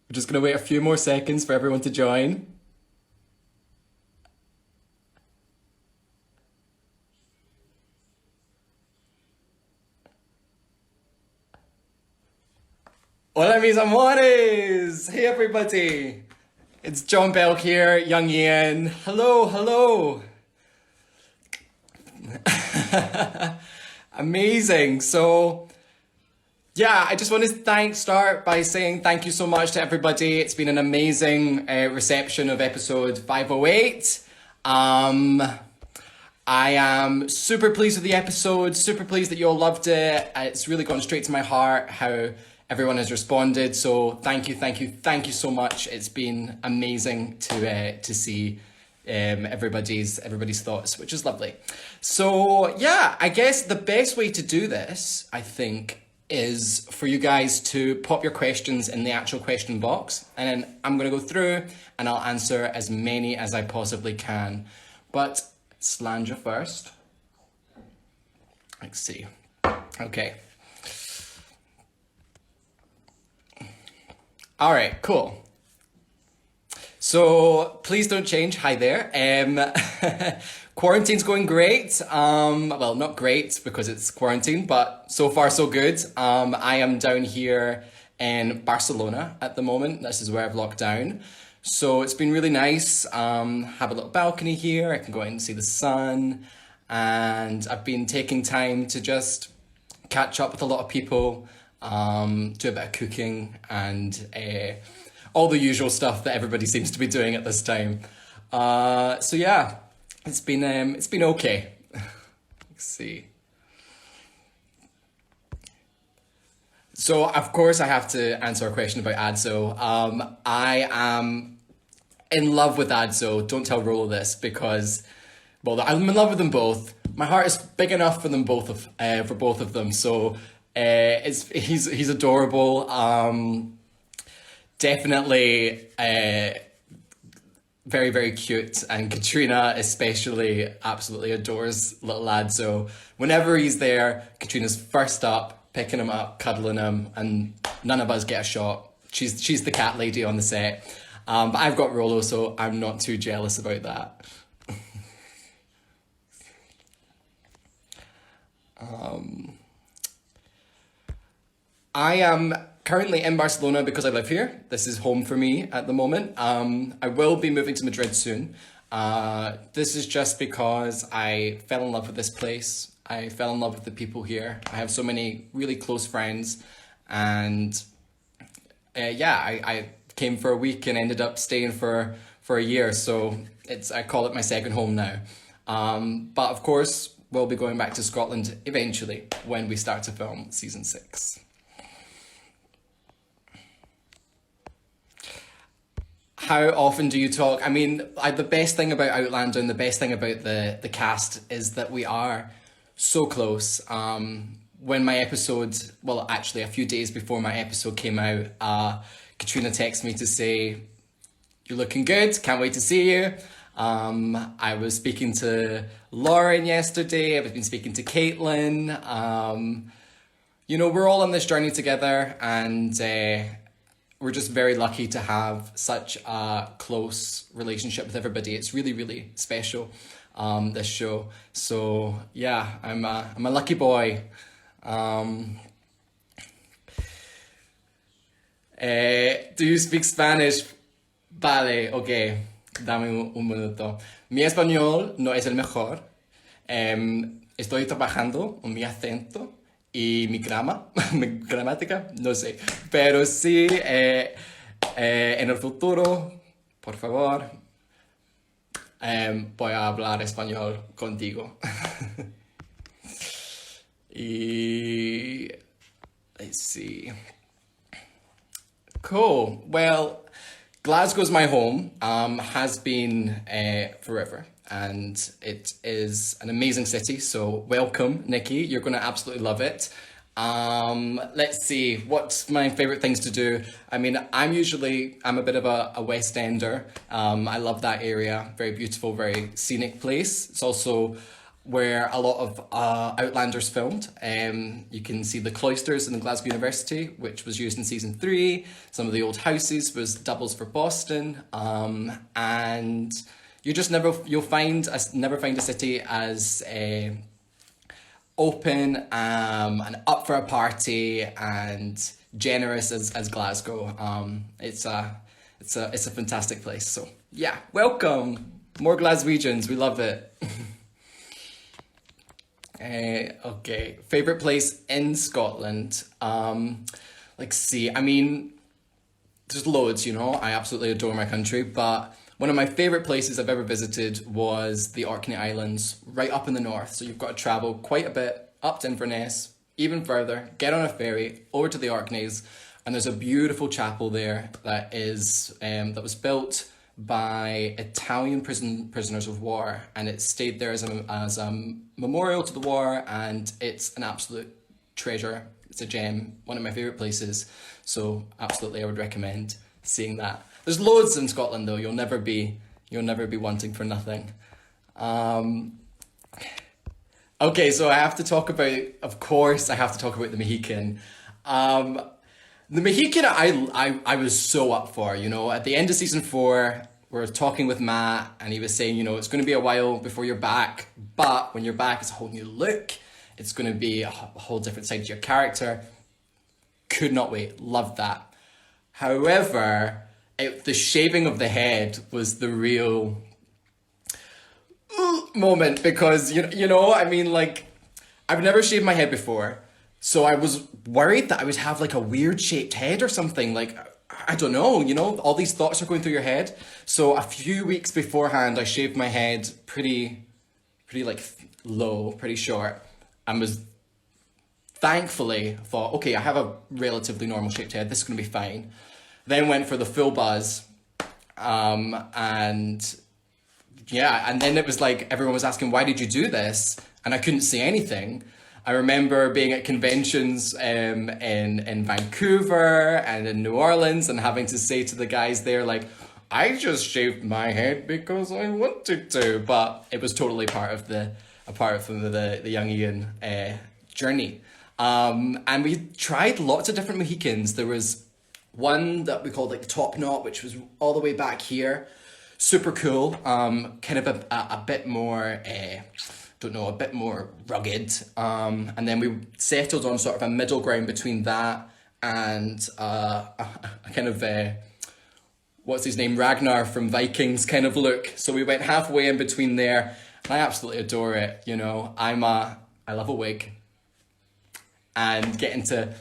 We're just gonna wait a few more seconds for everyone to join. Hola mis amores! Hey everybody! It's John Belk here, young Ian. Hello, hello! Amazing. So, yeah, I just want to start by saying thank you so much to everybody. It's been an amazing reception of episode 508. I am super pleased with the episode, super pleased that you all loved it. It's really gone straight to my heart how everyone has responded. So thank you, thank you, thank you so much. It's been amazing to see everybody's thoughts, which is lovely. So yeah, I guess the best way to do this, I think, is for you guys to pop your questions in the actual question box, and then I'm going to go through and I'll answer as many as I possibly can. But Slanger first. Let's see. Okay. All right, cool. So please don't change. Hi there. Quarantine's going great. Well, not great because it's quarantine, but so far so good. I am down here in Barcelona at the moment. This is where I've locked down. So it's been really nice. Have a little balcony here. I can go out and see the sun. And I've been taking time to just catch up with a lot of people, do a bit of cooking and all the usual stuff that everybody seems to be doing at this time. So yeah, it's been okay. Let's see. So of course I have to answer a question about Adzo. I am in love with Adzo. Don't tell Rolo this because, well, I'm in love with them both. My heart is big enough for them both for both of them. So he's adorable. Definitely very, very cute. And Katrina especially absolutely adores little Adzo. Whenever he's there, Katrina's first up, picking him up, cuddling him, and none of us get a shot. She's the cat lady on the set. But I've got Rolo, so I'm not too jealous about that. I am currently in Barcelona because I live here. This is home for me at the moment. I will be moving to Madrid soon. This is just because I fell in love with this place. I fell in love with the people here. I have so many really close friends, and yeah, I came for a week and ended up staying for a year. So I call it my second home now. But of course, we'll be going back to Scotland eventually when we start to film season 6. How often do you talk? I mean, the best thing about Outlander and the best thing about the cast is that we are so close. When my episode, well, actually a few days before my episode came out, Katrina texted me to say, "You're looking good, can't wait to see you." I was speaking to Lauren yesterday, I've been speaking to Caitlin. You know, we're all on this journey together, and we're just very lucky to have such a close relationship with everybody. It's really, really special, this show. So yeah, I'm a lucky boy. Do you speak Spanish? Vale, okay. Dame un minuto. Mi español no es el mejor. Estoy trabajando en mi acento y mi mi gramática, no sé. Pero sí, en el futuro, por favor, voy a hablar español contigo. Y let's see. Cool. Well, Glasgow's my home, has been forever, and it is an amazing city, so welcome, Nikki. You're going to absolutely love it. Let's see, what's my favourite things to do? I mean, I'm a bit of a West Ender. I love that area, very beautiful, very scenic place. It's also where a lot of Outlanders filmed. You can see the cloisters in the Glasgow University, which was used in season 3. Some of the old houses was doubles for Boston, and you just never find a city as open and up for a party and generous as Glasgow. It's a fantastic place. So yeah, welcome more Glaswegians. We love it. Okay, favorite place in Scotland. Let's see. I mean, there's loads. I absolutely adore my country, but one of my favorite places I've ever visited was the Orkney Islands, right up in the north. So you've got to travel quite a bit up to Inverness, even further, get on a ferry over to the Orkneys, and there's a beautiful chapel there that was built by Italian prisoners of war, and it stayed there as a memorial to the war, and it's an absolute treasure. It's a gem, one of my favourite places, so absolutely I would recommend seeing that. There's loads in Scotland though. You'll never be wanting for nothing. Okay, so I have to talk about the Mohican. The Mohican I was so up for, at the end of season 4, we were talking with Matt and he was saying, it's going to be a while before you're back, but when you're back, it's a whole new look. It's going to be a whole different side to your character. Could not wait. Loved that. However, the shaving of the head was the real moment because, I've never shaved my head before. So I was worried that I would have like a weird shaped head or something. Like, I don't know, all these thoughts are going through your head. So a few weeks beforehand, I shaved my head pretty like low, pretty short, and was thankfully thought, okay, I have a relatively normal shaped head. This is going to be fine. Then went for the full buzz. And then it was like, everyone was asking, why did you do this? And I couldn't say anything. I remember being at conventions in Vancouver and in New Orleans and having to say to the guys there, like, I just shaved my head because I wanted to. But it was totally part of the young Ian journey. And we tried lots of different Mohicans. There was one that we called like the top knot, which was all the way back here. Super cool. Kind of a bit more... a bit more rugged. And then we settled on sort of a middle ground between that and a kind of, what's his name, Ragnar from Vikings kind of look. So we went halfway in between there. And I absolutely adore it, I love a wig. And getting to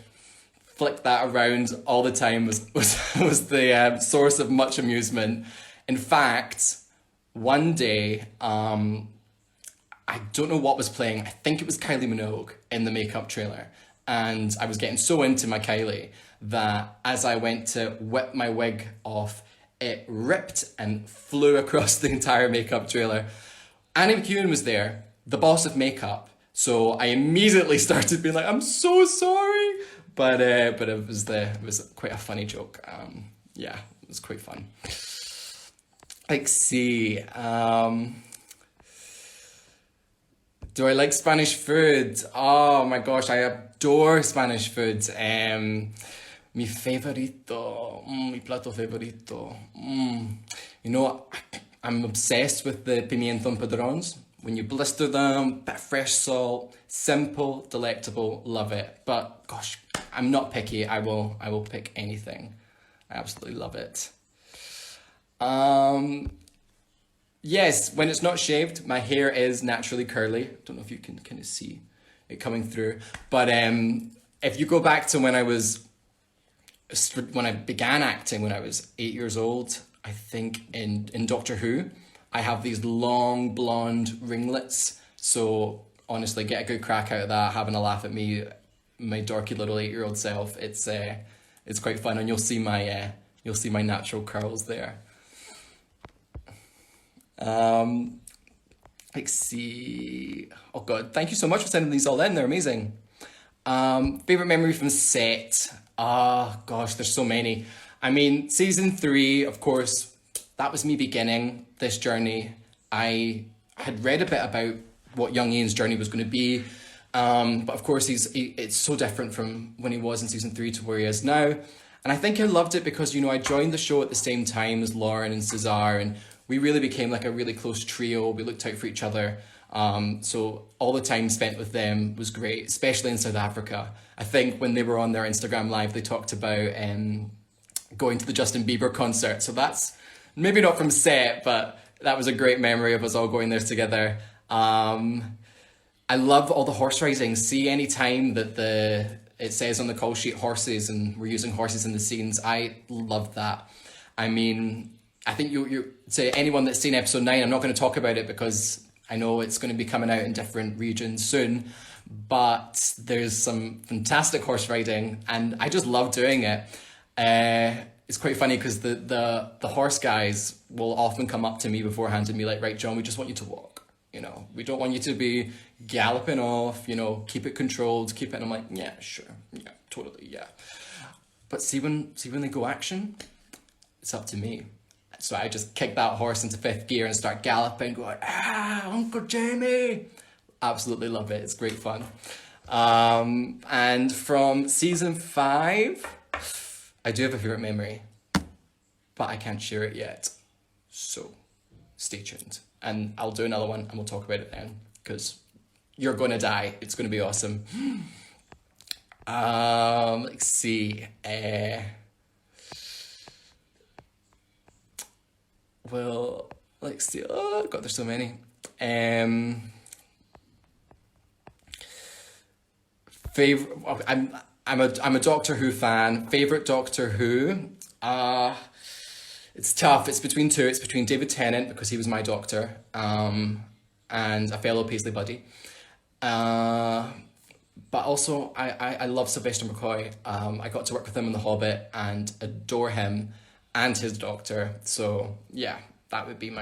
flick that around all the time was the source of much amusement. In fact, one day, I don't know what was playing. I think it was Kylie Minogue in the makeup trailer. And I was getting so into my Kylie that as I went to whip my wig off, it ripped and flew across the entire makeup trailer. Annie McEwen was there, the boss of makeup. So I immediately started being like, I'm so sorry. But it was quite a funny joke. It was quite fun. Let's see. Do I like Spanish food? Oh my gosh, I adore Spanish food. Mi favorito, mi plato favorito. I'm obsessed with the pimiento and padrones. When you blister them, bit of fresh salt, simple, delectable, love it. But gosh, I'm not picky. I will pick anything. I absolutely love it. Yes, when it's not shaved, my hair is naturally curly. Don't know if you can kind of see it coming through. But if you go back to when I began acting when I was 8 years old, I think in Doctor Who, I have these long blonde ringlets. So honestly, get a good crack out of that, having a laugh at me, my dorky little 8-year-old self. It's quite fun, and you'll see my natural curls there. Let's see. Oh God, thank you so much for sending these all in. They're amazing. Favorite memory from set. Oh gosh, there's so many. I mean, season 3, of course, that was me beginning this journey. I had read a bit about what young Ian's journey was going to be. But of course, it's so different from when he was in season 3 to where he is now. And I think I loved it because, you know, I joined the show at the same time as Lauren and Cesar, and we really became like a really close trio. We looked out for each other. So all the time spent with them was great, especially in South Africa. I think when they were on their Instagram live, they talked about going to the Justin Bieber concert. So that's maybe not from set, but that was a great memory of us all going there together. I love all the horse riding. See, any time that it says on the call sheet horses and we're using horses in the scenes, I love that. I mean, I think you say anyone that's seen episode 9, I'm not going to talk about it because I know it's going to be coming out in different regions soon, but there's some fantastic horse riding and I just love doing it. It's quite funny because the horse guys will often come up to me beforehand and be like, right, John, we just want you to walk. You know, we don't want you to be galloping off, you know, keep it controlled, keep it. And I'm like, yeah, sure. Yeah, totally. Yeah. But see when they go action, it's up to me. So I just kick that horse into 5th gear and start galloping, going, Uncle Jamie. Absolutely love it. It's great fun. And from season 5, I do have a favorite memory, but I can't share it yet. So stay tuned. And I'll do another one and we'll talk about it then because you're going to die. It's going to be awesome. Let's see. Well, let's see. Oh God, there's so many. Favorite. I'm a Doctor Who fan. Favorite Doctor Who. It's tough. It's between two. It's between David Tennant because he was my Doctor, and a fellow Paisley buddy. But also I love Sylvester McCoy. I got to work with him in The Hobbit and adore him and his Doctor. So yeah, that would be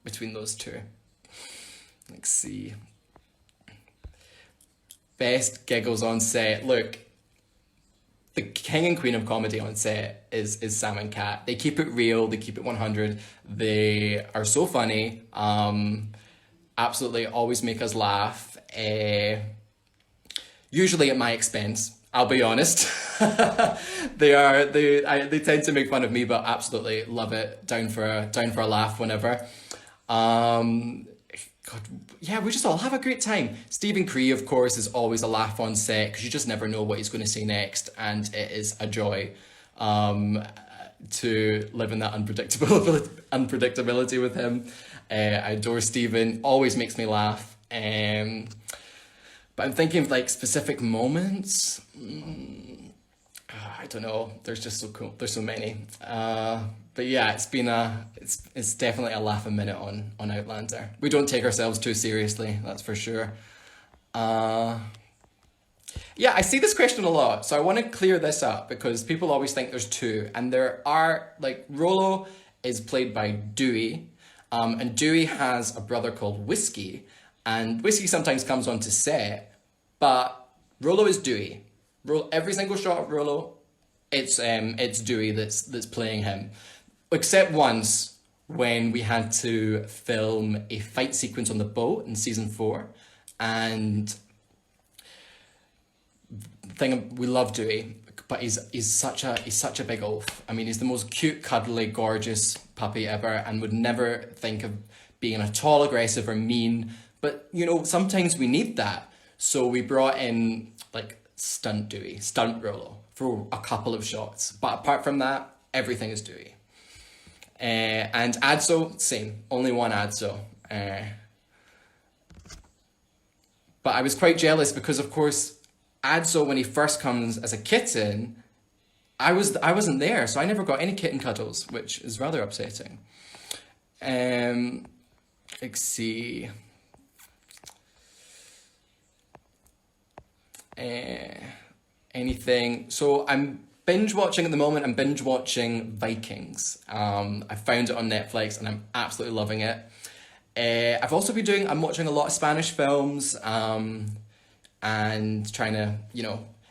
between those two. Let's see. Best giggles on set. Look, the king and queen of comedy on set is Sam and Kat. They keep it real. They keep it 100. They are so funny. Absolutely always make us laugh. Usually at my expense, I'll be honest. They tend to make fun of me, but absolutely love it. Down for a laugh whenever. God, yeah, we just all have a great time. Stephen Cree, of course, is always a laugh on set because you just never know what he's going to say next, and it is a joy to live in that unpredictability with him. I adore Stephen, always makes me laugh. But I'm thinking of like specific moments. I don't know. There's just so cool. There's so many. But yeah, it's definitely a laugh a minute on Outlander. We don't take ourselves too seriously, that's for sure. Yeah, I see this question a lot, so I want to clear this up because people always think there's two, and there are, like, Rollo is played by Dewey, and Dewey has a brother called Whiskey, and Whiskey sometimes comes onto set, but Rollo is Dewey. Every single shot of Rollo, it's Dewey that's playing him. Except once when we had to film a fight sequence on the boat in season 4, and we love Dewey, but he's such a big oaf. I mean, he's the most cute, cuddly, gorgeous puppy ever, and would never think of being at all aggressive or mean. But you know, sometimes we need that, so we brought in like stunt Rollo for a couple of shots. But apart from that, everything is Dewey. And Adso, same, only one Adso. But I was quite jealous because, of course, Adso, when he first comes as a kitten, I wasn't there, so I never got any kitten cuddles, which is rather upsetting. Let's see. Anything. So I'm binge watching at the moment. I'm binge watching Vikings. I found it on Netflix and I'm absolutely loving it. I'm watching a lot of Spanish films and trying to,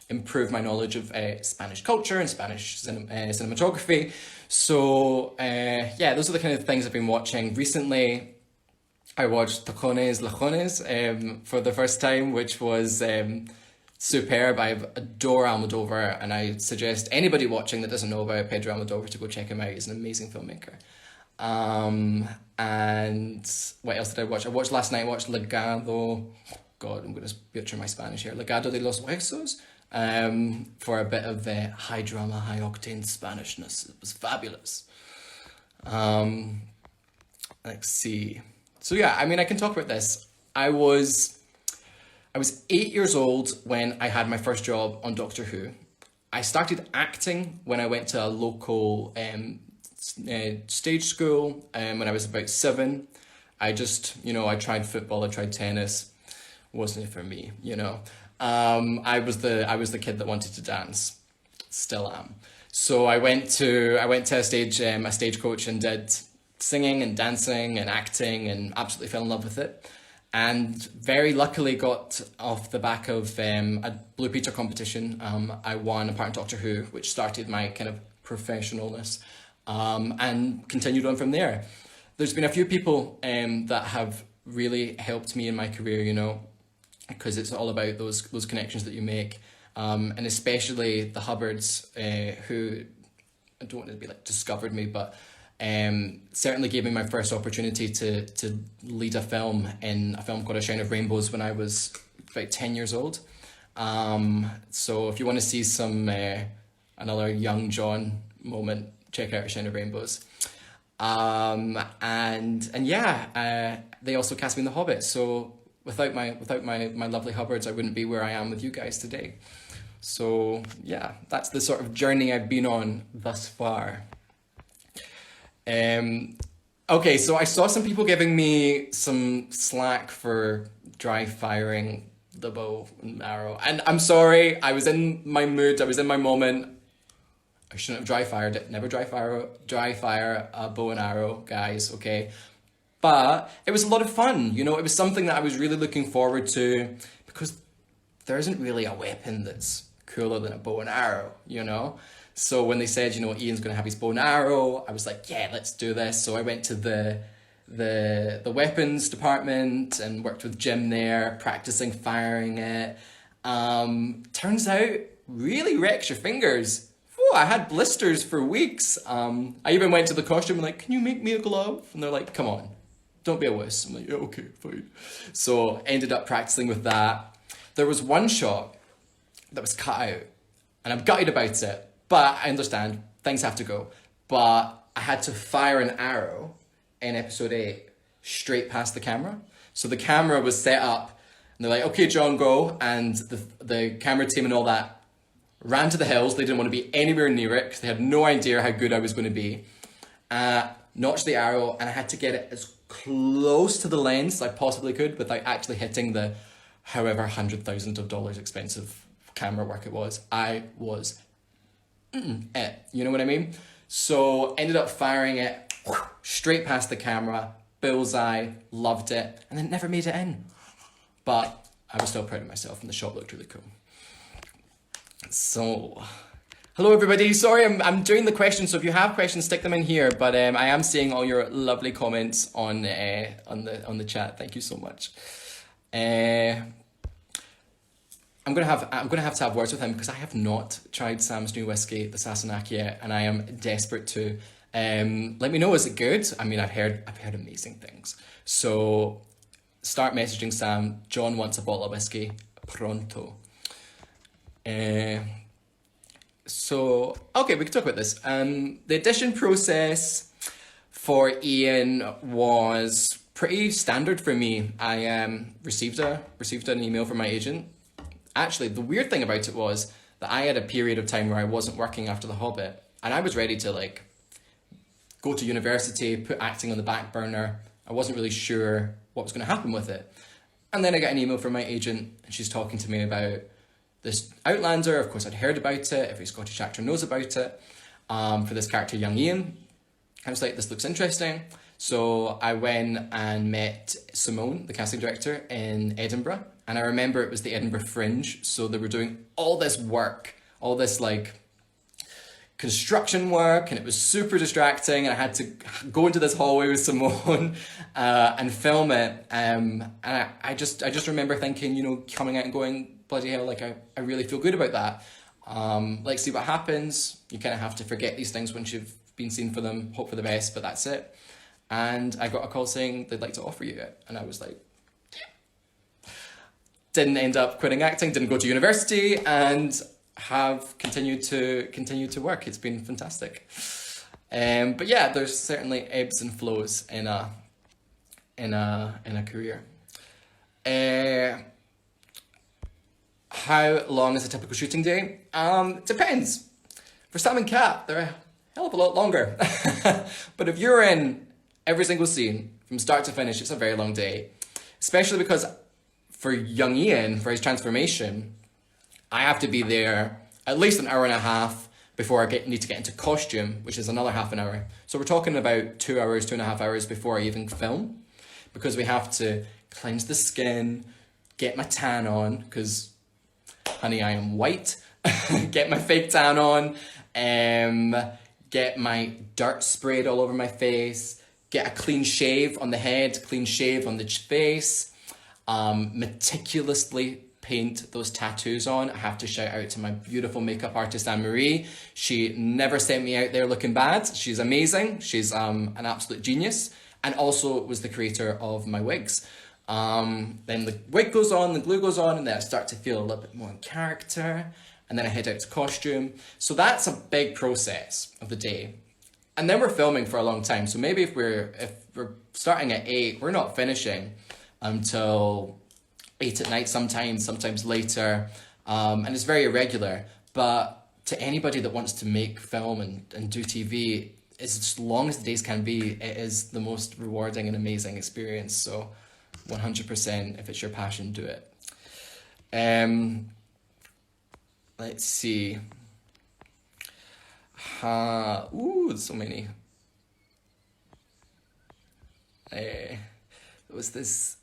improve my knowledge of Spanish culture and Spanish cinematography. So yeah, those are the kind of things I've been watching recently. I watched Tacones Lajones for the first time, which was superb. I adore Almodovar, and I suggest anybody watching that doesn't know about Pedro Almodovar to go check him out. He's an amazing filmmaker. And what else did I watch? I watched last night. I watched Legado. God, I'm going to butcher my Spanish here. Legado de los Huesos. For a bit of high drama, high octane Spanishness. It was fabulous. Let's see. So yeah, I mean, I can talk about this. I was 8 years old when I had my first job on Doctor Who. I started acting when I went to a local stage school when I was about 7. I just, I tried football, I tried tennis. Wasn't it for me, I was the kid that wanted to dance. Still am. So I went to a stagecoach and did singing and dancing and acting and absolutely fell in love with it. And very luckily got off the back of a Blue Peter competition. I won a part in Doctor Who, which started my kind of professionalness, and continued on from there. There's been a few people that have really helped me in my career, because it's all about those connections that you make, and especially the Hubbards, who, I don't want to be like discovered me, but certainly gave me my first opportunity to lead a film in a film called A Shine of Rainbows when I was about 10 years old. So if you want to see some another young John moment, check out A Shine of Rainbows. And yeah, they also cast me in The Hobbit. So without my lovely Hubbards, I wouldn't be where I am with you guys today. So yeah, that's the sort of journey I've been on thus far. Okay, so I saw some people giving me some slack for dry firing the bow and arrow, and I'm sorry, I was in my mood, I was in my moment. I shouldn't have dry fired it. Never dry fire a bow and arrow, guys, okay? But it was a lot of fun, it was something that I was really looking forward to, because there isn't really a weapon that's cooler than a bow and arrow, So when they said, Ian's going to have his bow and arrow, I was like, yeah, let's do this. So I went to the weapons department and worked with Jim there, practicing firing it. Turns out, really wrecks your fingers. Whew, I had blisters for weeks. I even went to the costume and like, can you make me a glove? And they're like, come on, don't be a wuss. I'm like, yeah, okay, fine. So ended up practicing with that. There was one shot that was cut out, and I'm gutted about it. But I understand, things have to go. But I had to fire an arrow in episode 8 straight past the camera. So the camera was set up, and they're like, okay, John, go. And the camera team and all that ran to the hills. They didn't want to be anywhere near it because they had no idea how good I was going to be. Notched the arrow, and I had to get it as close to the lens as I possibly could without actually hitting the however $100,000 expensive camera work it was. I was you know what I mean? So ended up firing it straight past the camera, bullseye, loved it, and then never made it in. But I was still proud of myself, and the shot looked really cool. So, hello everybody. Sorry, I'm doing the questions, so if you have questions, stick them in here. But I am seeing all your lovely comments on the chat. Thank you so much. I'm gonna have to have words with him because I have not tried Sam's new whiskey, the Sassenach, yet, and I am desperate to. Let me know, is it good? I mean, I've heard amazing things. So start messaging Sam. John wants a bottle of whiskey pronto. So okay, we can talk about this. The audition process for Ian was pretty standard for me. I received an email from my agent. Actually, the weird thing about it was that I had a period of time where I wasn't working after The Hobbit, and I was ready to go to university, put acting on the back burner. I wasn't really sure what was going to happen with it. And then I got an email from my agent, and she's talking to me about this Outlander. Of course, I'd heard about it. Every Scottish actor knows about it. For this character, young Ian. I was like, this looks interesting. So I went and met Simone, the casting director, in Edinburgh. And I remember it was the Edinburgh Fringe. So they were doing all this work, all this construction work, and it was super distracting, and I had to go into this hallway with Simone and film it. And I just remember thinking, you know, coming out and going, bloody hell, like I really feel good about that. Like, see what happens. You kind of have to forget these things once you've been seen for them, hope for the best, but that's it. And I got a call saying they'd like to offer you it, and I was like, didn't end up quitting acting, didn't go to university, and have continued to work. It's been fantastic. But yeah, there's certainly ebbs and flows in a career. How long is a typical shooting day? Depends. For Sam and Kat, they're a hell of a lot longer. But if you're in every single scene from start to finish, it's a very long day. Especially because for young Ian, for his transformation, I have to be there at least an hour and a half before I need to get into costume, which is another half an hour. So we're talking about 2 hours, 2.5 hours before I even film, because we have to cleanse the skin, get my tan on, because, honey, I am white, get my fake tan on, get my dirt sprayed all over my face, get a clean shave on the head, clean shave on the face, meticulously paint those tattoos on. I have to shout out to my beautiful makeup artist, Anne-Marie. She never sent me out there looking bad. She's amazing. She's an absolute genius, and also was the creator of my wigs. Then the wig goes on, the glue goes on, and then I start to feel a little bit more in character, and then I head out to costume. So that's a big process of the day. And then we're filming for a long time. So maybe if we're starting at 8, we're not finishing until 8 at night sometimes later. And it's very irregular. But to anybody that wants to make film and do TV, as long as the days can be, it is the most rewarding and amazing experience. So 100%, if it's your passion, do it. Let's see. There's so many. There was this.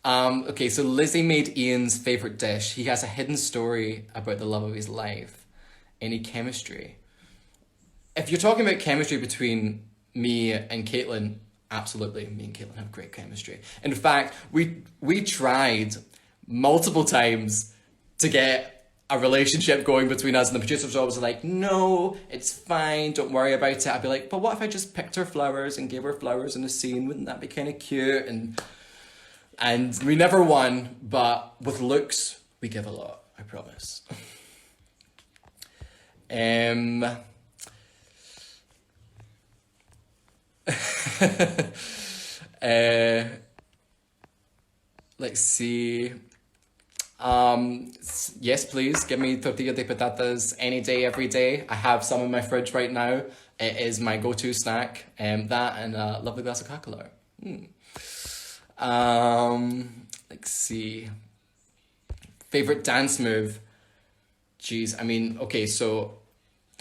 Okay, so Lizzie made Ian's favourite dish. He has a hidden story about the love of his life. Any chemistry? If you're talking about chemistry between me and Caitlin, absolutely, me and Caitlin have great chemistry. In fact, we tried multiple times to get a relationship going between us, and the producers were always like, no, it's fine, don't worry about it. I'd be like, but what if I just picked her flowers and gave her flowers in a scene? Wouldn't that be kind of cute? And we never won, but with looks, we give a lot, I promise. Let's see. Yes, please give me tortilla de patatas any day, every day. I have some in my fridge right now. It is my go-to snack. That and a lovely glass of Coca-Cola. Let's see. Favorite dance move? Jeez, I mean, okay, so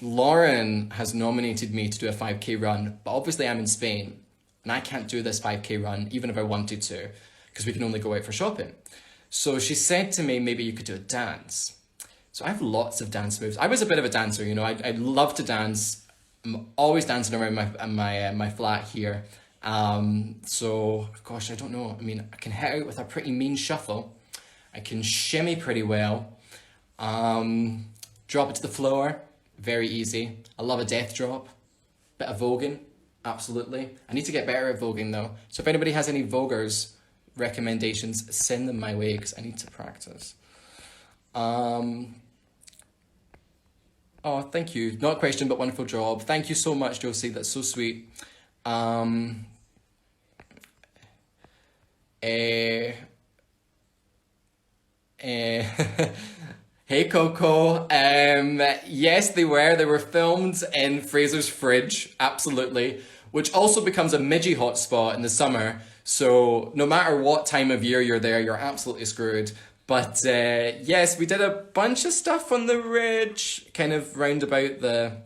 Lauren has nominated me to do a 5K run, but obviously I'm in Spain and I can't do this 5K run even if I wanted to, because we can only go out for shopping. So she said to me, maybe you could do a dance. So I have lots of dance moves. I was a bit of a dancer, you know. I love to dance. I'm always dancing around my flat here. So gosh, I don't know. I mean, I can hit out with a pretty mean shuffle. I can shimmy pretty well. Drop it to the floor, very easy. I love a death drop. Bit of voguing, absolutely. I need to get better at voguing though. So if anybody has any voguers recommendations, send them my way because I need to practice. Oh, thank you. Not a question, but wonderful job. Thank you so much, Josie. That's so sweet. Hey Coco. Yes, they were filmed in Fraser's fridge, absolutely, which also becomes a midgie hotspot in the summer. So no matter what time of year you're there, you're absolutely screwed. But yes, we did a bunch of stuff on the ridge, kind of round about the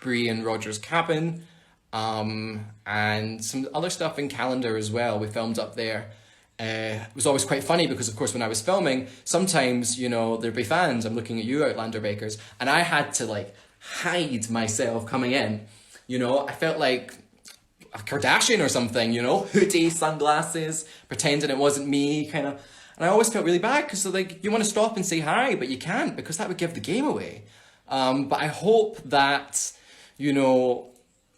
Bree and Roger's cabin, and some other stuff in Calendar as well. We filmed up there. it was always quite funny because, of course, when I was filming, sometimes, you know, there'd be fans. I'm looking at you, Outlander Bakers, and I had to like hide myself coming in. You know, I felt like a Kardashian or something, you know, hoodie, sunglasses, pretending it wasn't me, kind of. And I always felt really bad because, like, you want to stop and say hi, but you can't because that would give the game away. But I hope that, you know,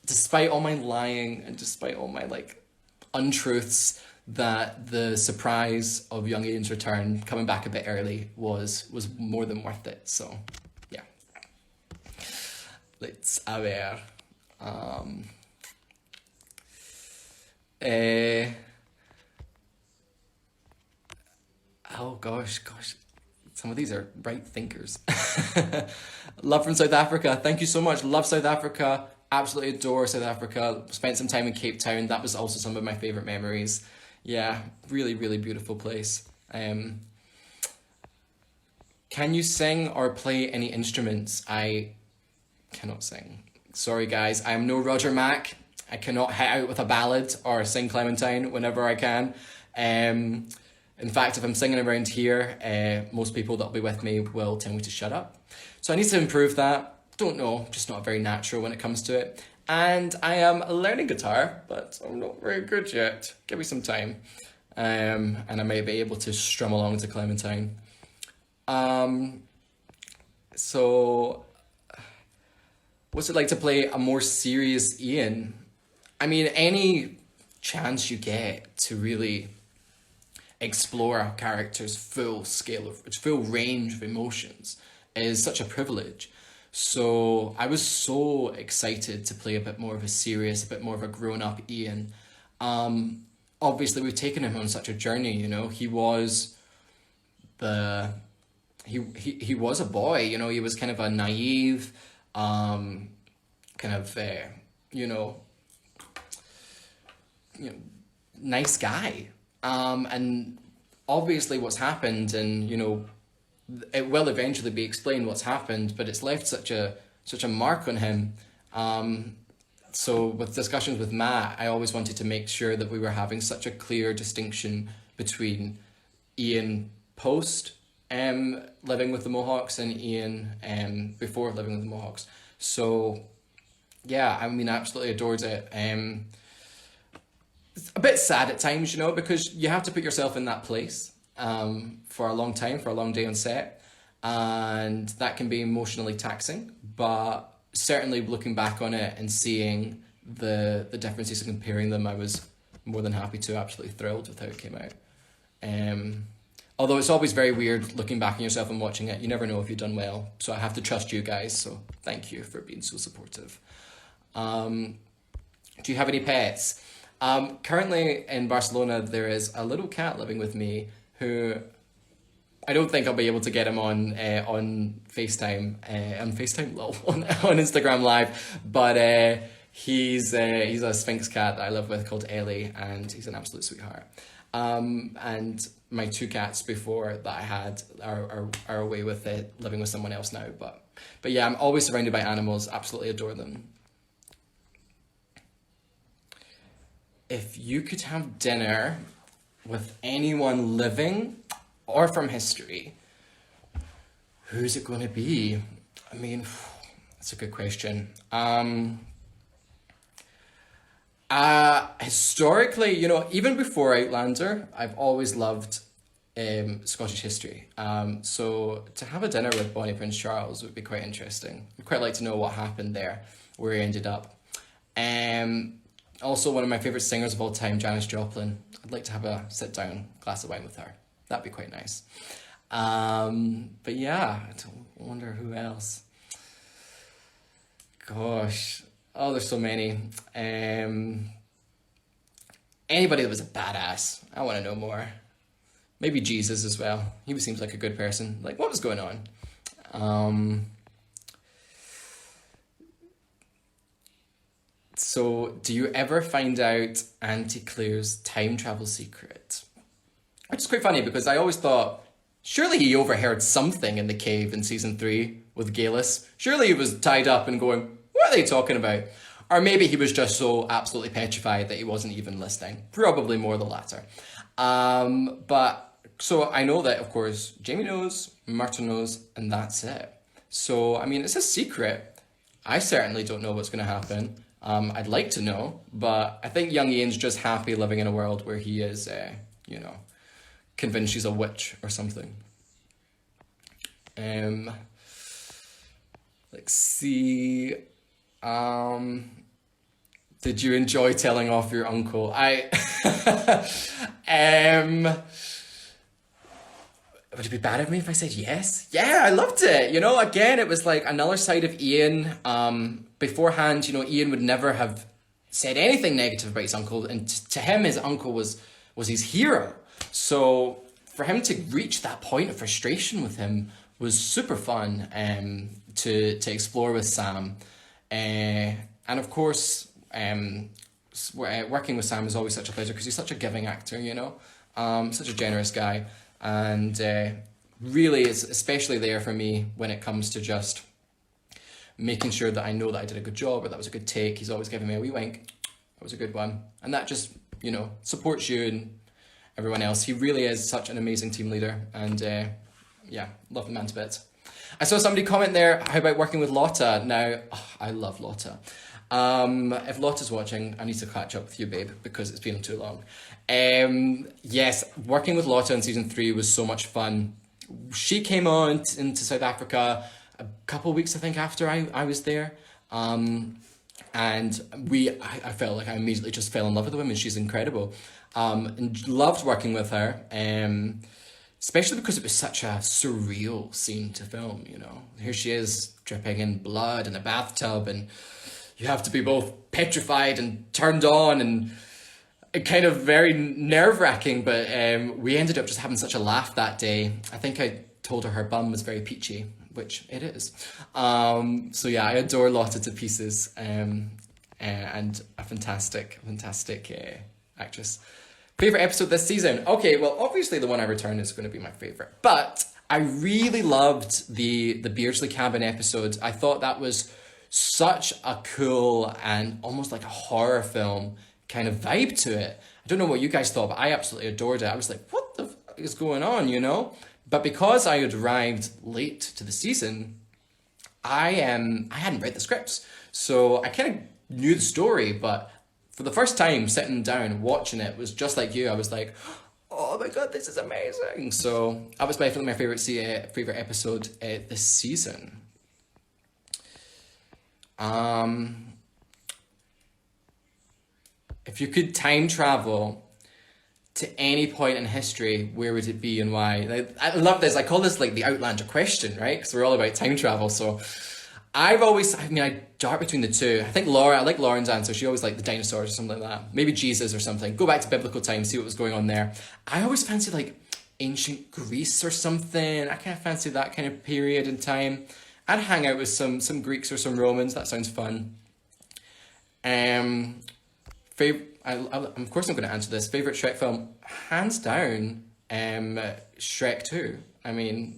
despite all my lying and despite all my, like, untruths, that the surprise of young Ian's return, coming back a bit early, was more than worth it. So, yeah. Let's ver. Oh gosh. Some of these are right thinkers. Love from South Africa. Thank you so much. Love South Africa. Absolutely adore South Africa. Spent some time in Cape Town. That was also some of my favourite memories. Yeah, really, really beautiful place. Can you sing or play any instruments? I cannot sing. Sorry guys, I am no Roger Mack. I cannot hit out with a ballad or sing Clementine whenever I can. In fact, if I'm singing around here, most people that'll be with me will tell me to shut up. So I need to improve that. Don't know, just not very natural when it comes to it. And I am learning guitar, but I'm not very good yet. Give me some time. And I may be able to strum along to Clementine. So, what's it like to play a more serious Ian? I mean, any chance you get to really explore a character's full range of emotions is such a privilege. So I was so excited to play a bit more of a serious, a bit more of a grown-up Ian. Obviously, we've taken him on such a journey. You know, he was he was a boy. You know, he was kind of a naive, you know, nice guy. And obviously, what's happened, and you know, it will eventually be explained what's happened, but it's left such a mark on him. So with discussions with Matt, I always wanted to make sure that we were having such a clear distinction between Ian post living with the Mohawks and Ian before living with the Mohawks. So yeah, I mean, I absolutely adored it. It's a bit sad at times, you know, because you have to put yourself in that place for a long time, for a long day on set, and that can be emotionally taxing. But certainly looking back on it and seeing the differences and comparing them, I was more than happy to, absolutely thrilled with how it came out. Although it's always very weird looking back on yourself and watching it. You never know if you've done well, so I have to trust you guys, so thank you for being so supportive. Do you have any pets? Currently in Barcelona, there is a little cat living with me who I don't think I'll be able to get him on FaceTime, on Instagram Live, but he's a Sphinx cat that I live with called Ellie, and he's an absolute sweetheart. And my two cats before that I had are away with it, living with someone else now, but yeah, I'm always surrounded by animals, absolutely adore them. If you could have dinner with anyone living or from history, who's it going to be? I mean, that's a good question. Historically, you know, even before Outlander, I've always loved Scottish history. So to have a dinner with Bonnie Prince Charles would be quite interesting. I'd quite like to know what happened there, where he ended up. Also, one of my favourite singers of all time, Janis Joplin. I'd like to have a sit-down glass of wine with her. That'd be quite nice. But yeah, I wonder who else. Gosh. Oh, there's so many. Anybody that was a badass. I want to know more. Maybe Jesus as well. He seems like a good person. Like, what was going on? So, do you ever find out Auntie Claire's time travel secret? Which is quite funny because I always thought, surely he overheard something in the cave in season 3 with Galus. Surely he was tied up and going, what are they talking about? Or maybe he was just so absolutely petrified that he wasn't even listening. Probably more the latter. But so I know that, of course, Jamie knows, Martin knows, and that's it. So, I mean, it's a secret. I certainly don't know what's going to happen. I'd like to know, but I think young Ian's just happy living in a world where he is, you know, convinced she's a witch or something. Um, let's see. Um, did you enjoy telling off your uncle? Um, would it be bad of me if I said yes? Yeah, I loved it. You know, again, it was like another side of Ian. Beforehand, you know, Ian would never have said anything negative about his uncle, and to him, his uncle was his hero. So for him to reach that point of frustration with him was super fun to explore with Sam. And of course, working with Sam is always such a pleasure because he's such a giving actor, you know, such a generous guy. And really is especially there for me when it comes to just making sure that I know that I did a good job or that was a good take. He's always giving me a wee wink. That was a good one. And that just, you know, supports you and everyone else. He really is such an amazing team leader. And yeah, love the man to bits. I saw somebody comment there, how about working with Lotta? Now, I love Lotta. If Lotta's watching, I need to catch up with you, babe, because it's been too long. Yes, working with Lotta in season 3 was so much fun. She came on into South Africa a couple of weeks, I think, after I was there. And I felt like I immediately just fell in love with the woman. She's incredible. And loved working with her. Especially because it was such a surreal scene to film, you know. Here she is dripping in blood in a bathtub, and you have to be both petrified and turned on, and it kind of very nerve-wracking, but we ended up just having such a laugh that day. I think I told her bum was very peachy, which it is. So yeah, I adore Lotta to pieces, and a fantastic actress. Favorite episode this season? Okay, well, obviously the one I return is going to be my favorite, but I really loved the Beardsley Cabin episode. I thought that was such a cool and almost like a horror film kind of vibe to it. I don't know what you guys thought, but I absolutely adored it. I was like, what the fuck is going on, you know? But because I had arrived late to the season, I hadn't read the scripts, so I kind of knew the story, but for the first time sitting down watching it was just like you. I was like, oh my god, this is amazing. So that was definitely my favorite episode this season. If you could time travel to any point in history, where would it be and why? I love this. I call this like the Outlander question, right? Because we're all about time travel. So I dart between the two. I like Lauren's answer. She always liked the dinosaurs or something like that. Maybe Jesus or something. Go back to biblical times, see what was going on there. I always fancy like ancient Greece or something. I kind of fancy that kind of period in time. I'd hang out with some Greeks or some Romans. That sounds fun. Of course I'm going to answer this. Favorite Shrek film? Hands down, Shrek 2. I mean,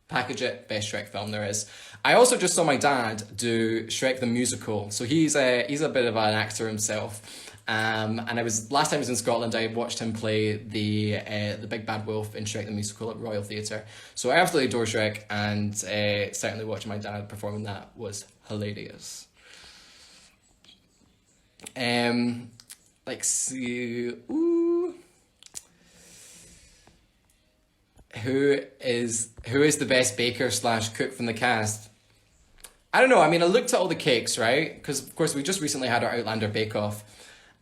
package it, best Shrek film there is. I also just saw my dad do Shrek the musical, so he's a bit of an actor himself. And last time I was in Scotland, I watched him play the big bad wolf in Shrek the musical at Royal Theatre. So I absolutely adore Shrek, and certainly watching my dad performing that was hilarious. Let's see. Ooh. Who is the best baker / cook from the cast? I don't know. I mean, I looked at all the cakes, right? Because of course we just recently had our Outlander Bake Off,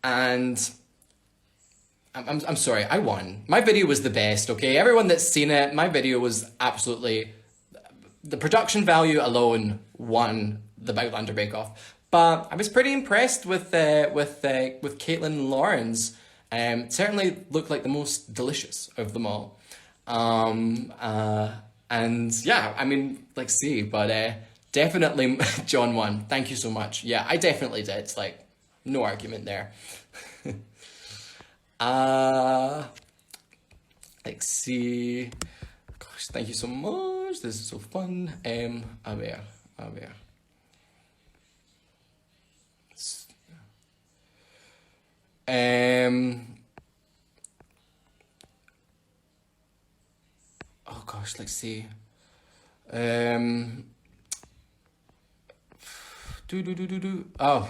and I'm sorry, I won. My video was the best. Okay, everyone that's seen it, my video was absolutely, the production value alone won the Outlander Bake Off. But I was pretty impressed with Caitlin and Lauren's. Certainly looked like the most delicious of them all. And yeah, I mean, let's see, but definitely John won. Thank you so much. Yeah, I definitely did. Like, no argument there. Let's see. Gosh, thank you so much. This is so fun. A ver. Um, oh gosh, let's see. Um, Oh,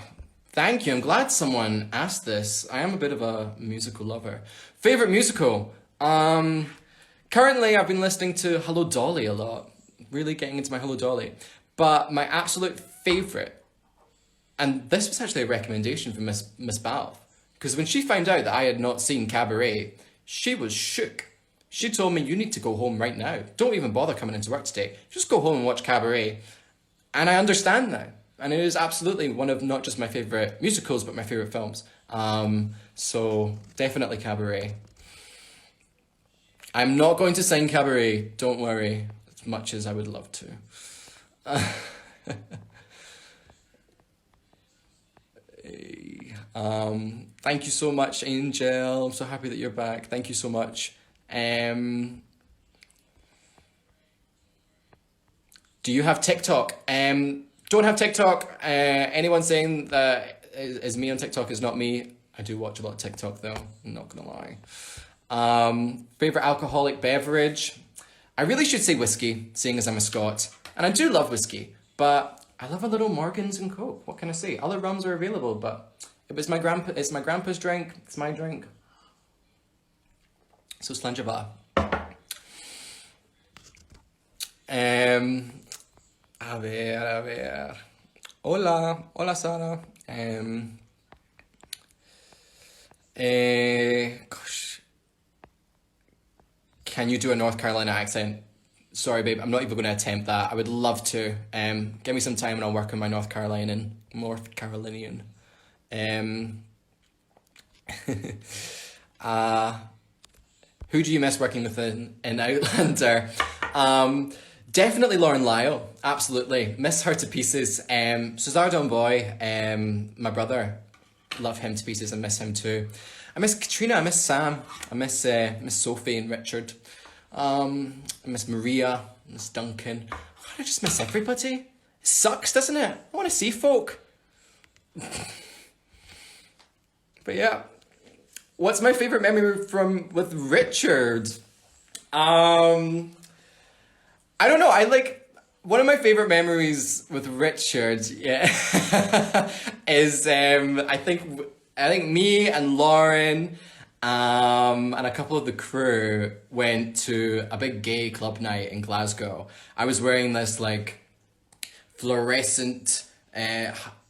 thank you. I'm glad someone asked this. I am a bit of a musical lover. Favorite musical? Currently I've been listening to Hello Dolly a lot. Really getting into my Hello Dolly. But my absolute favorite, and this was actually a recommendation from Miss Balf, because when she found out that I had not seen Cabaret, she was shook. She told me, you need to go home right now. Don't even bother coming into work today. Just go home and watch Cabaret. And I understand now. And it is absolutely one of not just my favourite musicals, but my favourite films. So definitely Cabaret. I'm not going to sing Cabaret, don't worry, as much as I would love to. Thank you so much, Angel. I'm so happy that you're back. Thank you so much. Do you have TikTok? Don't have TikTok. Anyone saying that is me on TikTok is not me. I do watch a lot of TikTok though, I'm not gonna lie. Favorite alcoholic beverage? I really should say whiskey, seeing as I'm a Scot. And I do love whiskey, but I love a little Morgans and Coke. What can I say? Other rums are available, but it's my grandpa's drink, it's my drink. So Slanjaba. A ver. Hola Sara. Gosh. Can you do a North Carolina accent? Sorry, babe, I'm not even going to attempt that. I would love to. Give me some time and I'll work on my North Carolinian. Who do you miss working with in Outlander? Definitely Lauren Lyle, absolutely. Miss her to pieces. Cesar Don Boy, my brother, love him to pieces and miss him too. I miss Katrina, I miss Sam, I miss Sophie and Richard. I miss Maria, miss Duncan. I just miss everybody. It sucks, doesn't it? I want to see folk. But yeah. What's my favourite memory with Richard? I don't know. One of my favorite memories with Richard, yeah, is I think me and Lauren, and a couple of the crew went to a big gay club night in Glasgow. I was wearing this fluorescent,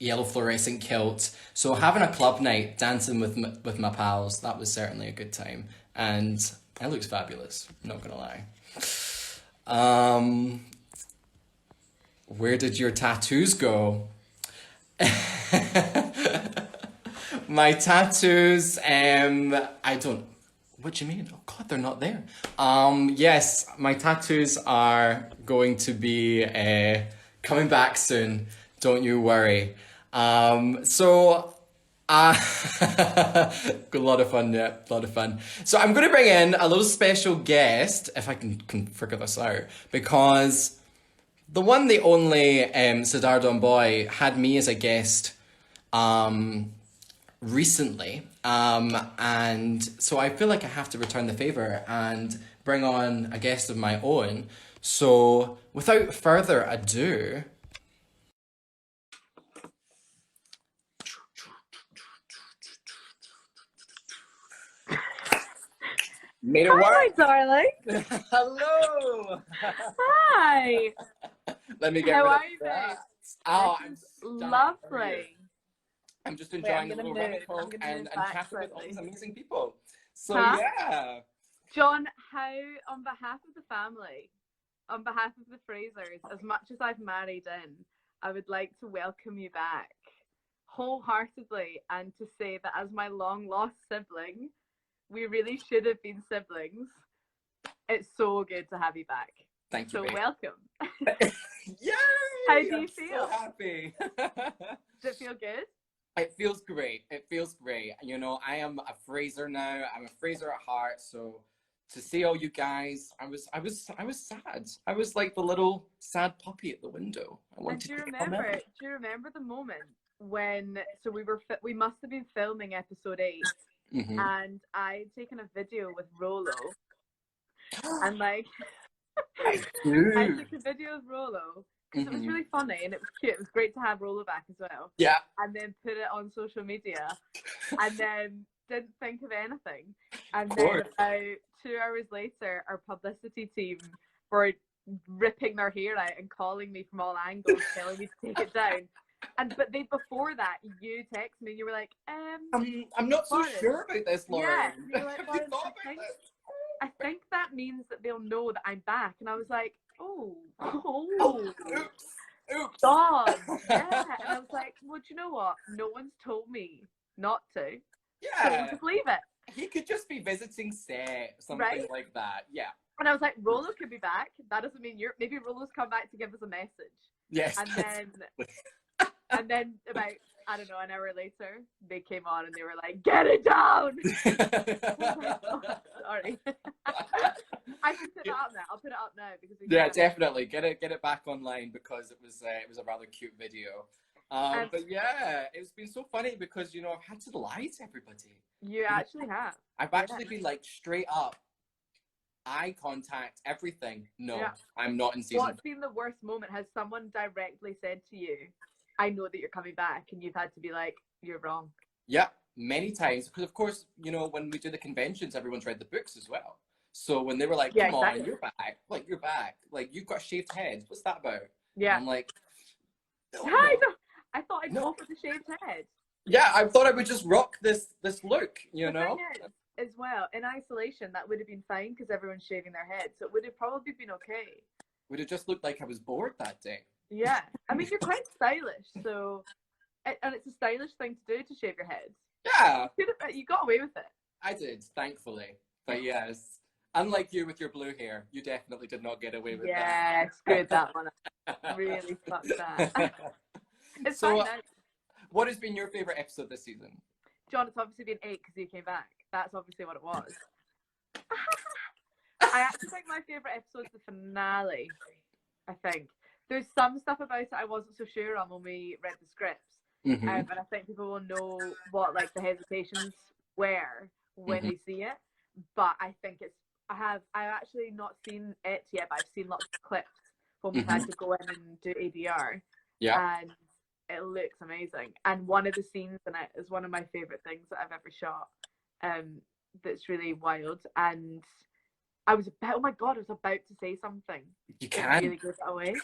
yellow fluorescent kilt. So having a club night, dancing with my pals, that was certainly a good time, and it looks fabulous. Not gonna lie. Where did your tattoos go? My tattoos, I don't, what do you mean? Oh God, they're not there. Yes, my tattoos are going to be coming back soon. Don't you worry. A lot of fun, yeah, a lot of fun. So I'm going to bring in a little special guest, if I can figure this out, because the one, the only Sadar Don Boy had me as a guest recently, and so I feel like I have to return the favor and bring on a guest of my own. So without further ado, made it Hi, work. my darling. Hello. Hi. Let me get How rid of are you, that. babe? Oh, This is I'm lovely. I'm just Wait, enjoying I'm a gonna little move. rum and I'm coke gonna and move back chatting with all slightly. these amazing people. So Huh? yeah. John, how, on behalf of the family, on behalf of the Frasers, as much as I've married in, I would like to welcome you back wholeheartedly and to say that as my long lost sibling, we really should have been siblings. It's so good to have you back. Thank you, So babe. welcome. Yay! How do you I'm feel? so happy. Does it feel good? It feels great. It feels great. You know, I am a Fraser now. I'm a Fraser at heart. So to see all you guys, I was sad. I was like the little sad puppy at the window. I And wanted do you to come remember? in. Do you remember the moment so we must have been filming episode 8, and I'd taken a video with Rolo, and like I took a video of Rolo because it was really funny and it was cute. It was great to have Rolo back as well. Yeah. And then put it on social media, and then didn't think of anything. And then about 2 hours later, our publicity team were ripping their hair out and calling me from all angles, telling me to take it down. But before that, you texted me and you were like, I'm not so sure about this, Lauren. Yeah, you were like, Lauren, I think that means that they'll know that I'm back. And I was like, oops, God, yeah. And I was like, well, do you know what? No one's told me not to. Yeah. So just leave it. He could just be visiting set, something like that. Yeah. And I was like, Rolo could be back. That doesn't mean maybe Rolo's come back to give us a message. Yes. And then about, I don't know, an hour later, they came on and they were like, get it down! Sorry. I can put it up now. I'll put it up now because definitely get it back online because it was a rather cute video. But yeah, it's been so funny because I've had to lie to everybody. You actually have. I've actually been like straight up, eye contact, everything. No, I'm not in season. What's been the worst moment? Has someone directly said to you, I know that you're coming back, and you've had to be like, you're wrong? Yeah, many times. Because, of course, when we do the conventions, everyone's read the books as well. So when they were like, come on, you're back. Like, you're back. Like, you've got a shaved head. What's that about? Yeah. And I'm like, no. I thought I'd go for the shaved head. Yeah, I thought I would just rock this look, The thing is, as well, in isolation, that would have been fine because everyone's shaving their head. So it would have probably been okay. Would have just looked like I was bored that day. Yeah, I mean, you're quite stylish, so, and it's a stylish thing to do to shave your head. Yeah. You got away with it. I did, thankfully. But yes, unlike you with your blue hair, you definitely did not get away with that. Yeah, screwed that one up. Really fucked that. It's fine now. What has been your favourite episode this season? John, it's obviously been 8 because you came back. That's obviously what it was. I actually think my favourite episode is the finale, I think. There's some stuff about it I wasn't so sure on when we read the scripts. And I think people will know what like the hesitations were when they see it. But I think I've actually not seen it yet, but I've seen lots of clips when we've had to go in and do ADR. Yeah. And it looks amazing. And one of the scenes in it is one of my favourite things that I've ever shot. That's really wild. And I was about to say something. You can. Really give it away.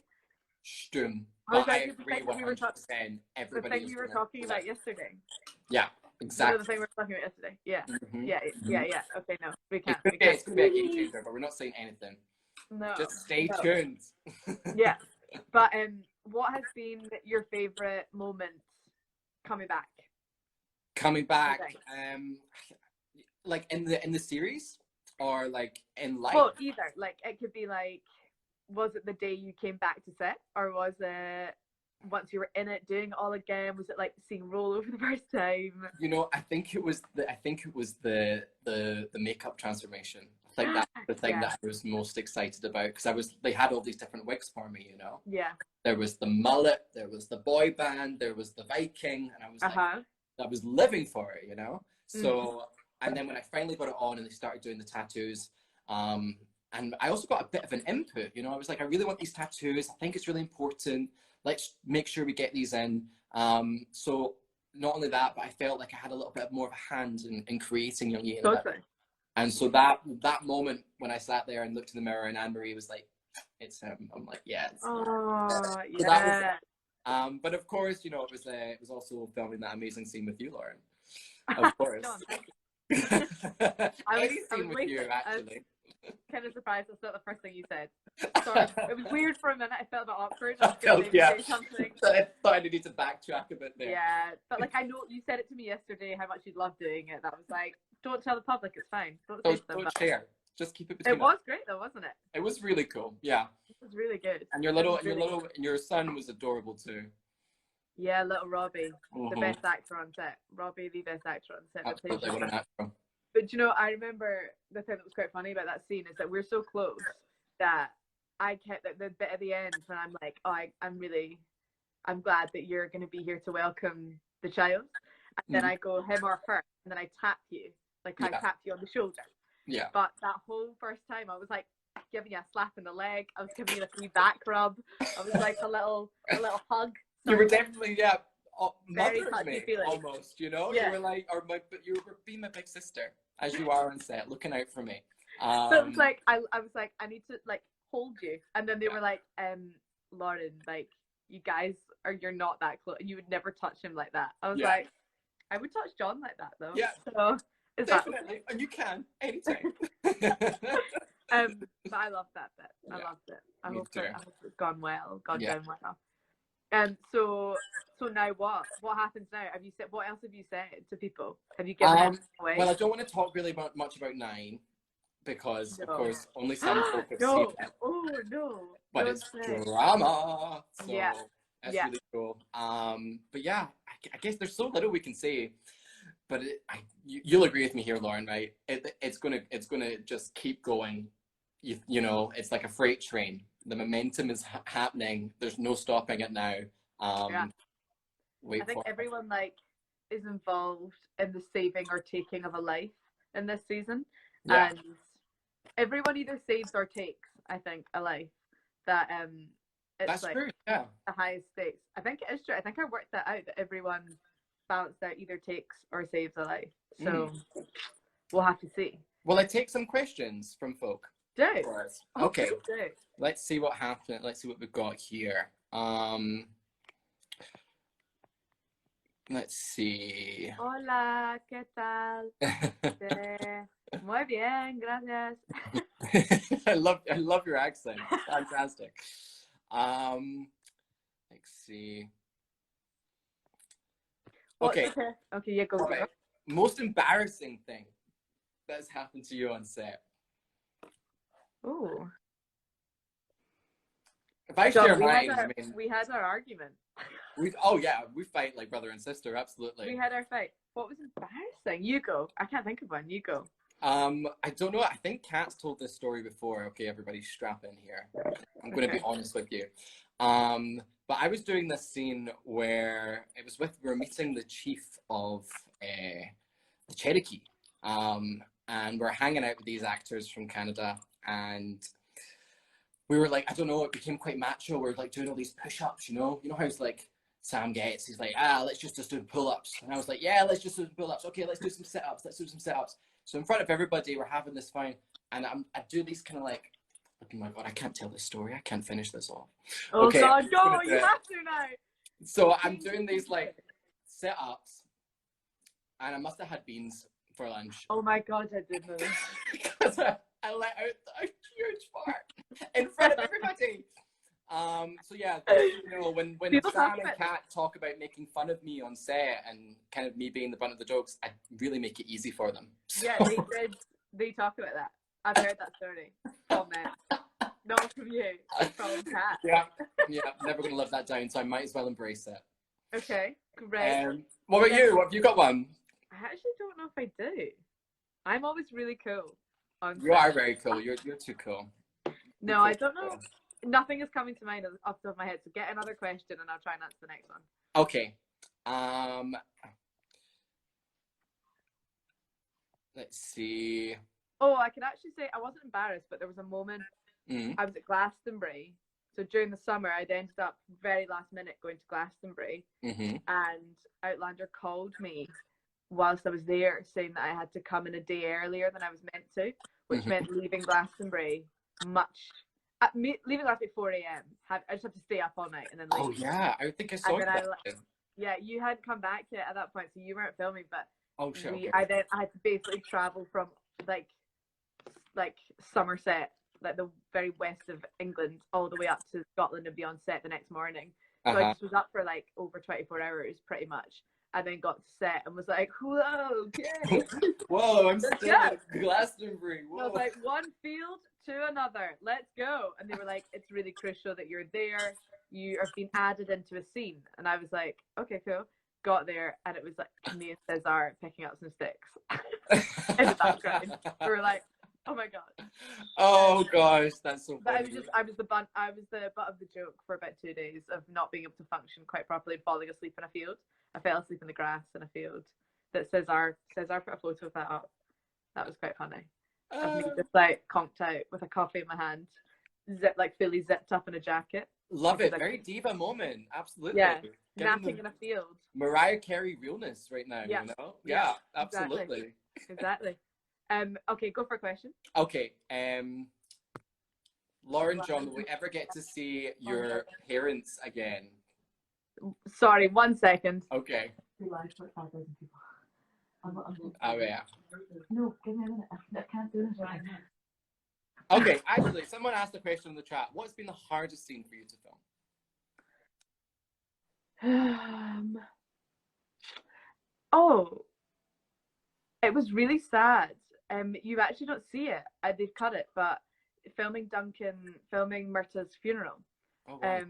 Stum. I agree 100%. The thing we were talking about yesterday. Yeah, exactly. The thing we were talking about yesterday. Yeah. Yeah. Okay, no, we can't. It's going to be a game changer, but we're not saying anything. No. Just stay tuned. Yeah. But what has been your favourite moment coming back? Coming back, like in the series or like in life? Well, either. Like it could be like, was it the day you came back to set, or was it once you were in it doing it all again? Was it like seeing Rolo for the first time? I think it was the makeup transformation. I think that's the thing that I was most excited about because they had all these different wigs for me, Yeah. There was the mullet, there was the boy band, there was the Viking, and I was like, I was living for it, So, and then when I finally got it on and they started doing the tattoos, and I also got a bit of an input, I was like, I really want these tattoos. I think it's really important. Let's make sure we get these in. So not only that, but I felt like I had a little bit more of a hand in creating Young Ian. Totally. And so that moment when I sat there and looked in the mirror and Anne-Marie was like, it's him. I'm like, yes. Oh, so yeah. That was, but of course, it was also filming that amazing scene with you, Lauren. Of course. Any scene with you, actually. Kind of surprised that's not the first thing you said. Sorry, it was weird for a minute. I felt a bit awkward. I say something. I thought I needed to backtrack a bit there. Yeah, but like I know you said it to me yesterday how much you'd love doing it. That was like, don't tell the public. It's fine. Don't share. Just keep it between us. It was great though, wasn't it? It was really cool. Yeah. It was really good. And your son was adorable too. Yeah, little Robbie, the best actor on set. Robbie, the best actor on set. Absolutely, what an actor. But I remember the thing that was quite funny about that scene is that we're so close that I kept the bit at the end when I'm like, oh, I'm really I'm glad that you're going to be here to welcome the child. And then I go, him or her, and then I tap you, like I tap you on the shoulder. Yeah. But that whole first time, I was like giving you a slap in the leg. I was giving you a wee back rub. I was like a little hug. You were definitely Very mothering me feeling. almost. You know, Yeah. you were like, you were being my big sister as you are on set, looking out for me. So it was like I was like, I need to like hold you, and then they were like, Lauren, like you guys you're not that close. You would never touch him like that. I was like, I would touch John like that though. Yeah. So definitely, and you can anytime. But I loved that bit. I loved it. I hope it's gone well. Gone down well. So now what? What happens now? Have you said what else have you said to people? Have you given it away? Well, I don't want to talk really much about 9 because of course only some folk have seen it. Oh no! But Don't it's say. drama, so that's Yeah. really cool. But yeah, I guess there's so little we can say. But you'll agree with me here, Lauren, right? It's gonna just keep going. You know, it's like a freight train. The momentum is happening. There's no stopping it now. I think everyone like is involved in the saving or taking of a life in this season, and everyone either saves or takes. I think a life that it's that's like true. Yeah, the highest stakes. I think it is true. I think I worked that out that everyone balanced out either takes or saves a life. So we'll have to see. Well, I take some questions from folk. Do. Okay. Do. Let's see what happened. Let's see what we've got here. Let's see. Hola, ¿qué tal? Muy bien, gracias. I love your accent. It's fantastic. Let's see. Okay. Okay, yeah, go. Right. Most embarrassing thing that's happened to you on set. Ooh. If I share mine, we had our argument. We fight like brother and sister, absolutely. We had our fight. What was embarrassing? You go. I can't think of one. You go. I don't know. I think Kat's told this story before. Okay, everybody strap in here. I'm going to be honest with you. But I was doing this scene where we were meeting the chief of the Cherokee. And we're hanging out with these actors from Canada, and we were like, I don't know, it became quite macho. We're like doing all these push-ups, you know how it's like Sam gets, he's like, let's just do pull-ups. And I was like, yeah, let's just do pull-ups. Okay, let's do some sit-ups. So in front of everybody, we're having this fine, and I do these kind of like, oh my God, I can't tell this story. I can't finish this off. Oh okay, God, go, you have to now. So I'm doing these like sit-ups, and I must have had beans for lunch. Oh my God, I did know. Because I let out a huge fart in front of everybody. So yeah, you know, when Sam and Kat talk about making fun of me on set and kind of me being the butt of the jokes, I really make it easy for them. So. Yeah, they did. They talk about that. I've heard that story from them. Not from you, from Kat. Yeah, never going to live that down, so I might as well embrace it. Okay, great. What about you? Have you got one? I actually don't know if I do. I'm always really cool. You are very cool. You're too cool. No, I don't know. Nothing is coming to mind off the top of my head. So get another question and I'll try and answer the next one. Okay. Let's see. Oh, I can actually say I wasn't embarrassed, but there was a moment. I was at Glastonbury. So during the summer, I'd ended up very last minute going to Glastonbury, and Outlander called me whilst I was there, saying that I had to come in a day earlier than I was meant to, which meant leaving Glastonbury leaving Glastonbury at 4 a.m. I just have to stay up all night and then leave. Oh yeah, I think I saw that. Yeah, you hadn't come back yet at that point, so you weren't filming. But sure. I had to basically travel from like Somerset, like the very west of England, all the way up to Scotland and be on set the next morning. So I just was up for like over 24 hours pretty much, and then got to set and was like, whoa, okay. Whoa, I'm still at Glastonbury. Whoa. I was like, one field to another, let's go. And they were like, it's really crucial that you're there, you are being added into a scene. And I was like, okay, cool. Got there, and it was like me and Cesar picking up some sticks in the background. We were like, Oh my god. Oh gosh, that's so But funny. I was the butt of the joke for about 2 days of not being able to function quite properly, falling asleep in a field. I fell asleep in the grass in a field. That Cesar put a photo of that up. That was quite funny. Of me just like conked out with a coffee in my hand, fully zipped up in a jacket. Love it. Very diva moment. Absolutely. Yeah, Giving napping the in a field. Mariah Carey realness right now, Yeah. you know? Yeah, Yeah, absolutely. Exactly. Okay, go for a question. Okay. Lauren, John, will we ever get to see your parents again? Sorry, 1 second. Okay. Oh yeah. No, give me a minute. I can't do this right now. Okay, actually, someone asked a question in the chat. What's been the hardest scene for you to film? Oh, it was really sad. You actually don't see it. They've cut it, but filming Myrta's funeral. Oh, wow.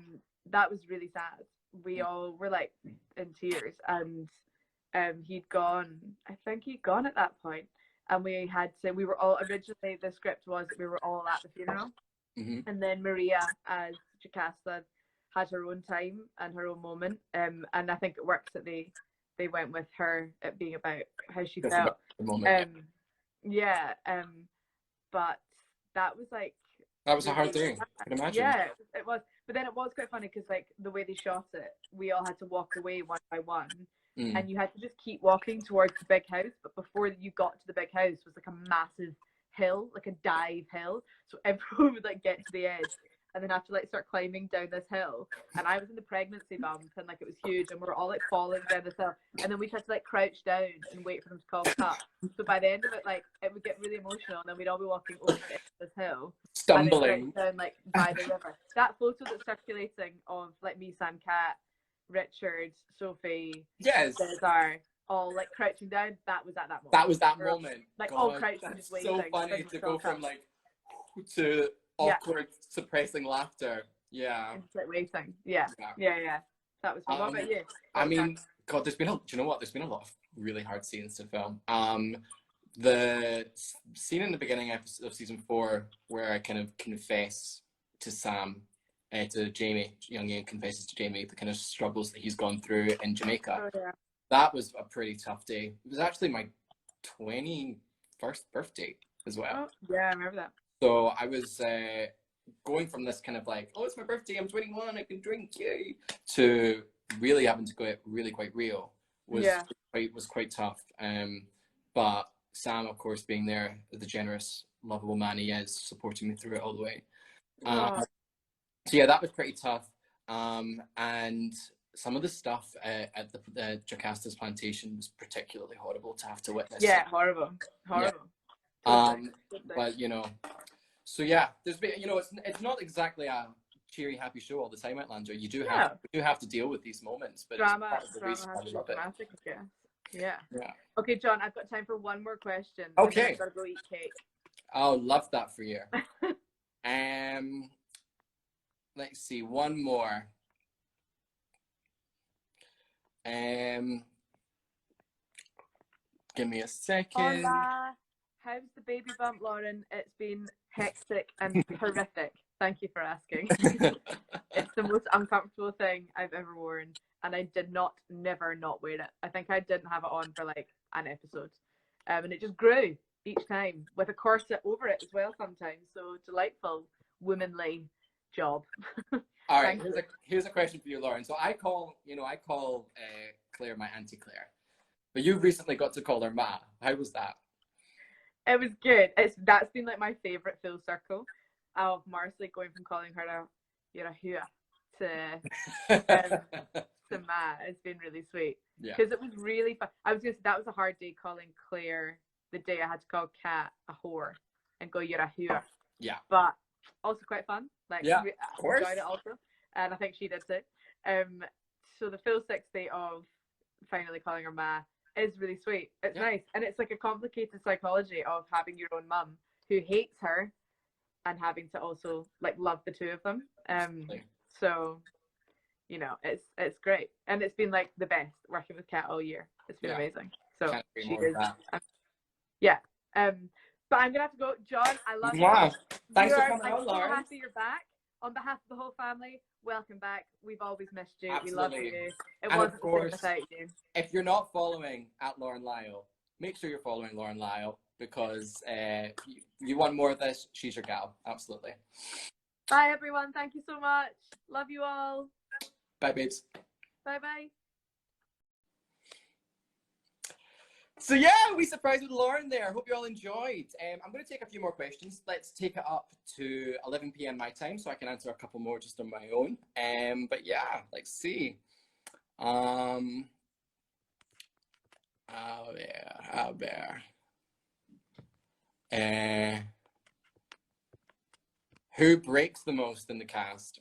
That was really sad. We all were like in tears, and he'd gone. I think he'd gone at that point, and we were all originally, the script was that we were all at the funeral, and then Maria as Jocasta had her own time and her own moment, and I think it works that they went with her, it being about how she felt. But that was like, that was a hard thing, I can imagine. Yeah, it was. But then it was quite funny because like the way they shot it, we all had to walk away one by one, and you had to just keep walking towards the big house. But before you got to the big house was like a massive hill, like a dive hill. So everyone would like get to the edge and then have to like start climbing down this hill. And I was in the pregnancy bump, and like it was huge, and we were all like falling down this hill. And then we had to like crouch down and wait for them to call cut. So by the end of it, like it would get really emotional, and then we'd all be walking over this hill, stumbling down like by the river. That photo that's circulating of like me, Sam, Cat, Richard, Sophie, yes, Cesar, all like crouching down. That was at that moment. That was that moment. Like God, all crouched and just waiting. so funny to go from like to awkward, suppressing laughter. Yeah. And just like waiting. Yeah. That was fun. What about you? I mean, God, do you know what? There's been a lot of really hard scenes to film. The scene in the beginning of season 4 where I kind of confess to Sam, to Jamie, young Ian confesses to Jamie the kind of struggles that he's gone through in Jamaica. Oh, yeah. That was a pretty tough day. It was actually my 21st birthday as well. Oh, yeah, I remember that. So I was going from this kind of like, oh, it's my birthday, I'm 21, I can drink, yay, to really having to go really quite real was quite tough. But Sam, of course, being there, the generous, lovable man he is, supporting me through it all the way. So yeah, that was pretty tough. And some of the stuff at the Jocasta's plantation was particularly horrible to have to witness. Yeah, horrible. Yeah. But you know, so yeah, there's been, you know, it's not exactly a cheery, happy show all the time, Outlander. You do have to deal with these moments, but drama it's part of the reason has to be dramatic, I guess. Yeah. Yeah. Okay, John, I've got time for one more question. Okay. I've got to go eat cake. Oh, love that for you. Let's see, one more. Give me a second. Hola. How's the baby bump, Lauren? It's been hectic and horrific. Thank you for asking. It's the most uncomfortable thing I've ever worn, and I did never not wear it. I think I didn't have it on for like an episode, and it just grew each time with a corset over it as well sometimes. So delightful, womanly job. All right, here's a question for you, Lauren. So I call Claire my Auntie Claire, but you recently got to call her Ma. How was that? It was good. That's been like my favorite full circle of Marcy, going from calling her Hua to Ma. It's been really sweet because it was really fun. I was gonna say that was a hard day calling Claire the day I had to call Kat a whore and go Hua. Yeah. But also quite fun. Like, yeah, I enjoyed it also, and I think she did too. So the full 60 of finally calling her Ma is really sweet. It's nice, and it's like a complicated psychology of having your own mum who hates her and having to also like love the two of them. So you know, it's great, and it's been like the best working with Kat all year. It's been amazing. So she is, But I'm gonna have to go. John, I love you. Mwah. Thanks for coming I'm on, so Lauren. happy you're back. On behalf of the whole family, welcome back. We've always missed you. Absolutely. We love you. It And wasn't of the same course, without you. if you're not following at Lauren Lyle, make sure you're following Lauren Lyle because you want more of this, she's your gal. Absolutely. Bye, everyone. Thank you so much. Love you all. Bye, babes. Bye-bye. So yeah, we surprised with Lauren there. Hope you all enjoyed. I'm going to take a few more questions. Let's take it up to 11 p.m. my time so I can answer a couple more just on my own. But yeah, let's see. Out there. Who breaks the most in the cast?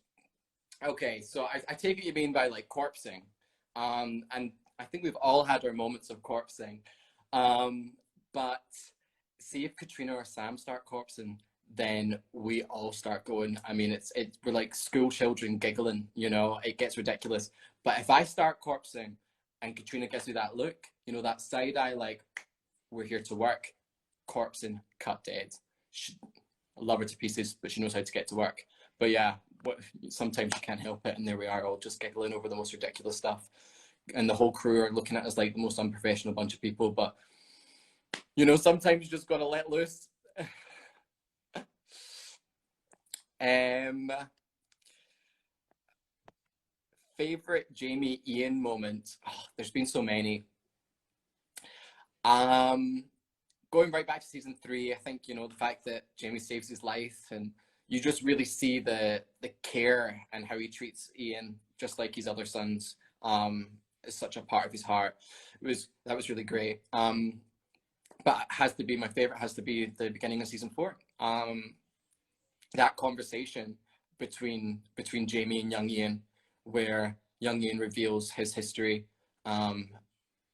Okay, so I take it you mean by like corpsing. And I think we've all had our moments of corpsing. But see if Katrina or Sam start corpsing, then we all start going. I mean, we're like school children giggling, you know, it gets ridiculous. But if I start corpsing and Katrina gives me that look, you know, that side eye, like, we're here to work, corpsing, cut dead. I love her to pieces, but she knows how to get to work. But yeah, sometimes you can't help it, and there we are, all just giggling over the most ridiculous stuff. And the whole crew are looking at us like the most unprofessional bunch of people, but you know, sometimes you just gotta let loose. Favorite Jamie Ian moment? Oh, there's been so many. Going right back to season 3, I think, you know, the fact that Jamie saves his life, and you just really see the care and how he treats Ian just like his other sons. Is such a part of his heart. That was really great. But my favorite has to be the beginning of season 4. That conversation between Jamie and young Ian, where young Ian reveals his history, and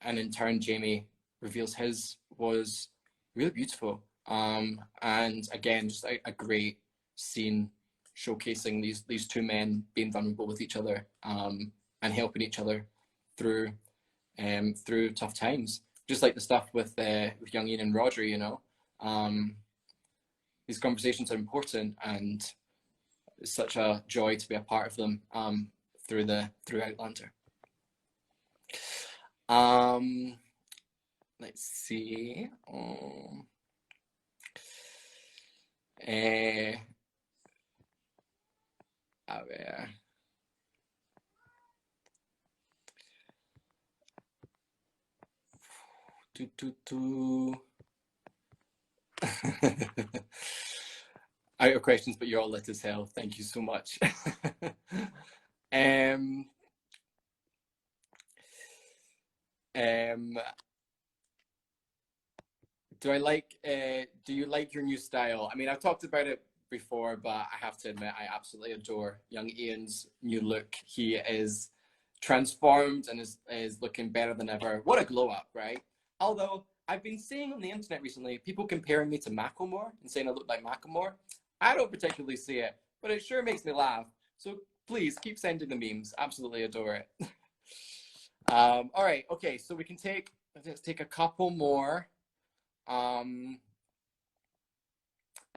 in turn Jamie reveals his, was really beautiful. And again, just a great scene showcasing these two men being vulnerable with each other, and helping each other through tough times. Just like the stuff with young Ian and Rodri, you know. These conversations are important, and it's such a joy to be a part of them through Outlander. Let's see. A ver. Out of questions, but you're all lit as hell. Thank you so much. Do you like your new style? I mean, I've talked about it before, but I have to admit, I absolutely adore young Ian's new look. He is transformed and is looking better than ever. What a glow up, right? Although I've been seeing on the internet recently people comparing me to Macklemore and saying I look like Macklemore. I don't particularly see it, but it sure makes me laugh. So please keep sending the memes. Absolutely adore it. All right, okay, so let's take a couple more.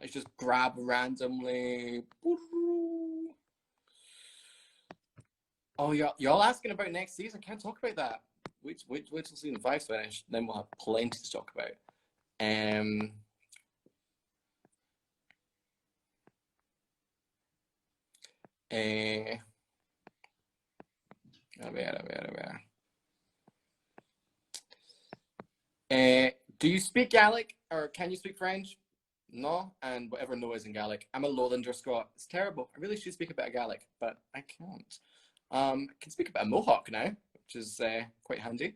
Let's just grab randomly. Oh, y'all asking about next season? Can't talk about that. Wait till season 5's finished, then we'll have plenty to talk about. A ver. Do you speak Gaelic, or can you speak French? No, and whatever no is in Gaelic. I'm a Lowlander Scot. It's terrible. I really should speak a bit of Gaelic, but I can't. I can speak a bit of Mohawk now, which is quite handy.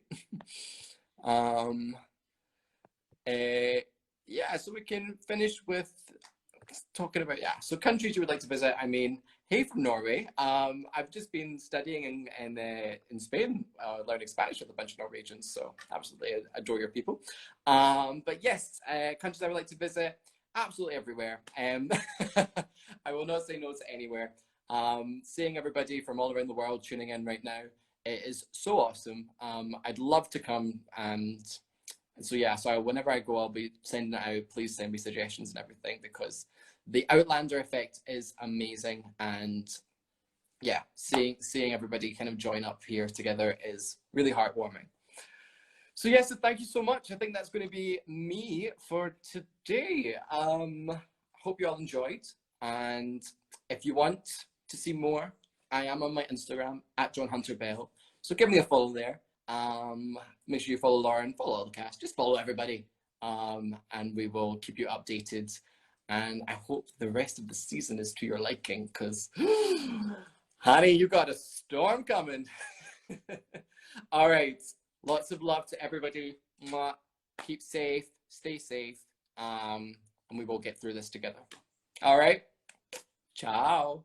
Yeah, so we can finish with talking about, yeah, so countries you would like to visit. I mean, hey from Norway. I've just been studying in Spain, learning Spanish with a bunch of Norwegians, so absolutely adore your people. But yes, countries I would like to visit, absolutely everywhere. I will not say no to anywhere. Seeing everybody from all around the world tuning in right now, it is so awesome. I'd love to come and And so yeah, so whenever I go, I'll be sending it out. Please send me suggestions and everything, because the Outlander effect is amazing. And yeah, seeing everybody kind of join up here together is really heartwarming. So yes, so thank you so much. I think that's going to be me for today. Hope you all enjoyed, and if you want to see more, I am on my Instagram at John Hunter Bell. So give me a follow there. Make sure you follow Lauren, follow all the cast, just follow everybody, and we will keep you updated. And I hope the rest of the season is to your liking, because honey, you got a storm coming. All right. Lots of love to everybody. Mwah. Keep safe, stay safe, and we will get through this together. All right. Ciao.